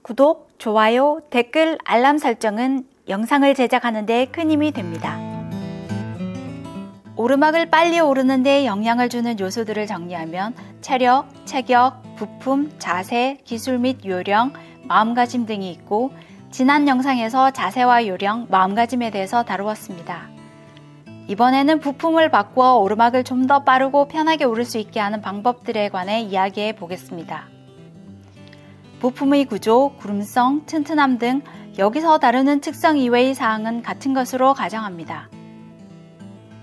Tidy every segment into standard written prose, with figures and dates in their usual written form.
구독, 좋아요, 댓글, 알람 설정은 영상을 제작하는 데 큰 힘이 됩니다. 오르막을 빨리 오르는 데 영향을 주는 요소들을 정리하면 체력, 체격, 부품, 자세, 기술 및 요령, 마음가짐 등이 있고, 지난 영상에서 자세와 요령, 마음가짐에 대해서 다루었습니다. 이번에는 부품을 바꾸어 오르막을 좀 더 빠르고 편하게 오를 수 있게 하는 방법들에 관해 이야기해 보겠습니다. 부품의 구조, 구름성, 튼튼함 등 여기서 다루는 특성 이외의 사항은 같은 것으로 가정합니다.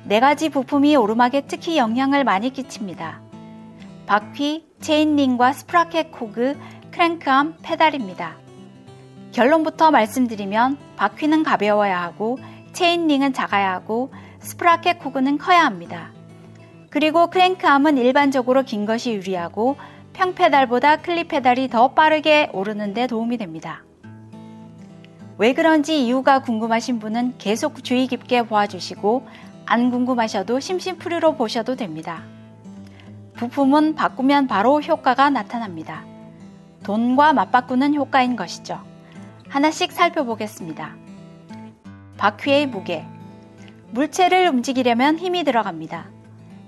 4가지 부품이 오르막에 특히 영향을 많이 끼칩니다. 바퀴, 체인링과 스프라켓 코그, 크랭크암, 페달입니다. 결론부터 말씀드리면 바퀴는 가벼워야 하고 체인링은 작아야 하고 스프라켓 코그는 커야 합니다. 그리고 크랭크암은 일반적으로 긴 것이 유리하고 평페달보다 클립 페달이 더 빠르게 오르는 데 도움이 됩니다. 왜 그런지 이유가 궁금하신 분은 계속 주의 깊게 보아주시고 안 궁금하셔도 심심풀이로 보셔도 됩니다. 부품은 바꾸면 바로 효과가 나타납니다. 돈과 맞바꾸는 효과인 것이죠. 하나씩 살펴보겠습니다. 바퀴의 무게. 물체를 움직이려면 힘이 들어갑니다.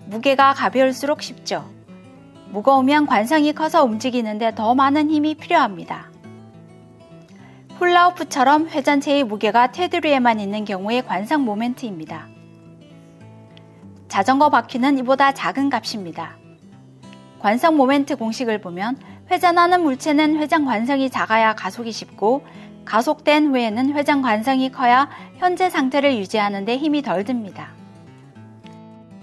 무게가 가벼울수록 쉽죠. 무거우면 관성이 커서 움직이는데 더 많은 힘이 필요합니다. 훌라후프처럼 회전체의 무게가 테두리에만 있는 경우의 관성 모멘트입니다. 자전거 바퀴는 이보다 작은 값입니다. 관성 모멘트 공식을 보면 회전하는 물체는 회전 관성이 작아야 가속이 쉽고 가속된 후에는 회전 관성이 커야 현재 상태를 유지하는 데 힘이 덜 듭니다.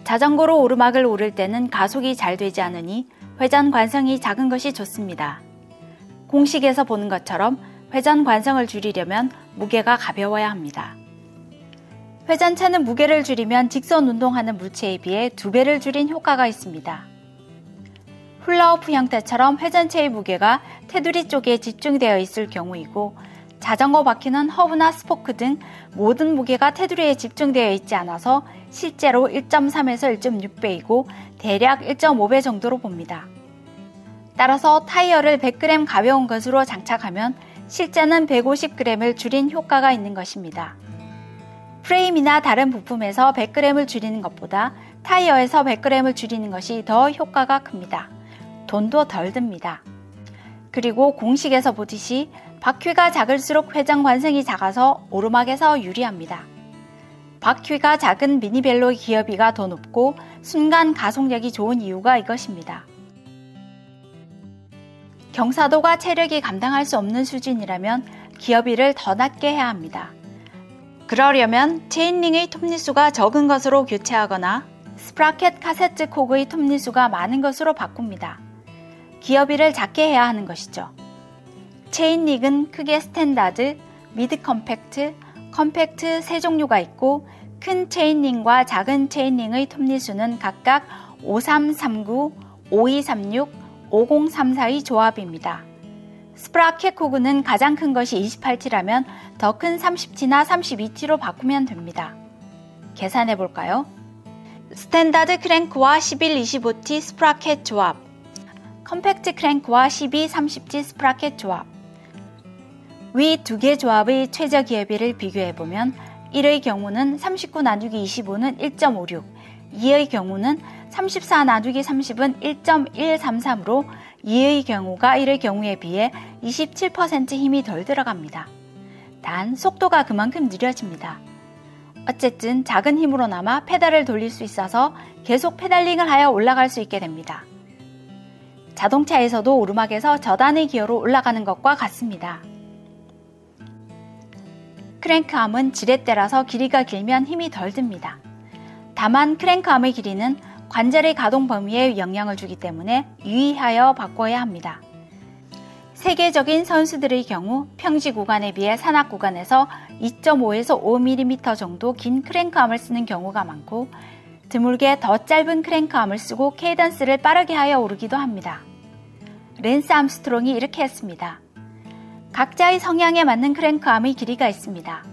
자전거로 오르막을 오를 때는 가속이 잘 되지 않으니 회전 관성이 작은 것이 좋습니다. 공식에서 보는 것처럼 회전 관성을 줄이려면 무게가 가벼워야 합니다. 회전체는 무게를 줄이면 직선 운동하는 물체에 비해 2배를 줄인 효과가 있습니다. 훌라후프 형태처럼 회전체의 무게가 테두리 쪽에 집중되어 있을 경우이고 자전거 바퀴는 허브나 스포크 등 모든 무게가 테두리에 집중되어 있지 않아서 실제로 1.3에서 1.6배이고 대략 1.5배 정도로 봅니다. 따라서 타이어를 100g 가벼운 것으로 장착하면 실제는 150g을 줄인 효과가 있는 것입니다. 프레임이나 다른 부품에서 100g을 줄이는 것보다 타이어에서 100g을 줄이는 것이 더 효과가 큽니다. 돈도 덜 듭니다. 그리고 공식에서 보듯이 바퀴가 작을수록 회전 관성이 작아서 오르막에서 유리합니다. 바퀴가 작은 미니벨로 기어비가 더 높고 순간 가속력이 좋은 이유가 이것입니다. 경사도가 체력이 감당할 수 없는 수준이라면 기어비를 더 낮게 해야 합니다. 그러려면 체인링의 톱니수가 적은 것으로 교체하거나 스프라켓 카세트 코그의 톱니수가 많은 것으로 바꿉니다. 기어비를 작게 해야 하는 것이죠. 체인링은 크게 스탠다드, 미드 컴팩트, 컴팩트 세 종류가 있고 큰 체인링과 작은 체인링의 톱니수는 각각 5339, 5236, 5034의 조합입니다. 스프라켓 코그는 가장 큰 것이 28T라면 더 큰 30T나 32T로 바꾸면 됩니다. 계산해 볼까요? 스탠다드 크랭크와 11, 25T 스프라켓 조합, 컴팩트 크랭크와 12, 30T 스프라켓 조합. 위 2개 조합의 최저 기어비를 비교해보면 1의 경우는 39 나누기 25는 1.56, 2의 경우는 34 나누기 30은 1.133으로 2의 경우가 1의 경우에 비해 27% 힘이 덜 들어갑니다. 단 속도가 그만큼 느려집니다. 어쨌든 작은 힘으로나마 페달을 돌릴 수 있어서 계속 페달링을 하여 올라갈 수 있게 됩니다. 자동차에서도 오르막에서 저단의 기어로 올라가는 것과 같습니다. 크랭크암은 지렛대라서 길이가 길면 힘이 덜 듭니다. 다만 크랭크암의 길이는 관절의 가동 범위에 영향을 주기 때문에 유의하여 바꿔야 합니다. 세계적인 선수들의 경우 평지 구간에 비해 산악 구간에서 2.5에서 5mm 정도 긴 크랭크암을 쓰는 경우가 많고 드물게 더 짧은 크랭크암을 쓰고 케이던스를 빠르게 하여 오르기도 합니다. 랜스 암스트롱이 이렇게 했습니다. 각자의 성향에 맞는 크랭크암의 길이가 있습니다.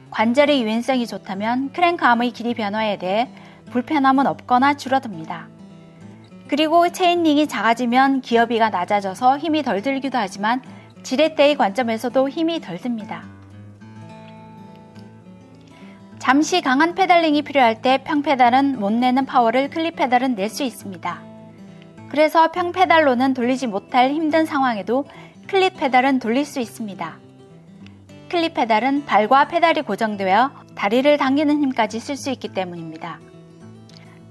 관절의 유연성이 좋다면 크랭크암의 길이 변화에 대해 불편함은 없거나 줄어듭니다. 그리고 체인링이 작아지면 기어비가 낮아져서 힘이 덜 들기도 하지만 지렛대의 관점에서도 힘이 덜 듭니다. 잠시 강한 페달링이 필요할 때 평페달은 못 내는 파워를 클립페달은 낼 수 있습니다. 그래서 평페달로는 돌리지 못할 힘든 상황에도 클립페달은 돌릴 수 있습니다. 클립페달은 발과 페달이 고정되어 다리를 당기는 힘까지 쓸 수 있기 때문입니다.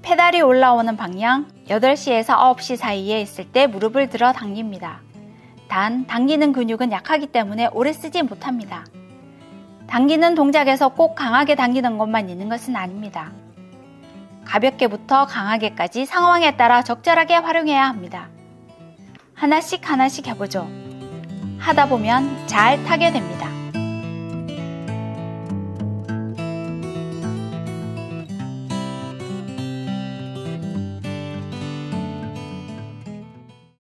페달이 올라오는 방향 8시에서 9시 사이에 있을 때 무릎을 들어 당깁니다. 단, 당기는 근육은 약하기 때문에 오래 쓰지 못합니다. 당기는 동작에서 꼭 강하게 당기는 것만 있는 것은 아닙니다. 가볍게부터 강하게까지 상황에 따라 적절하게 활용해야 합니다. 하나씩 해보죠. 하다 보면 잘 타게 됩니다.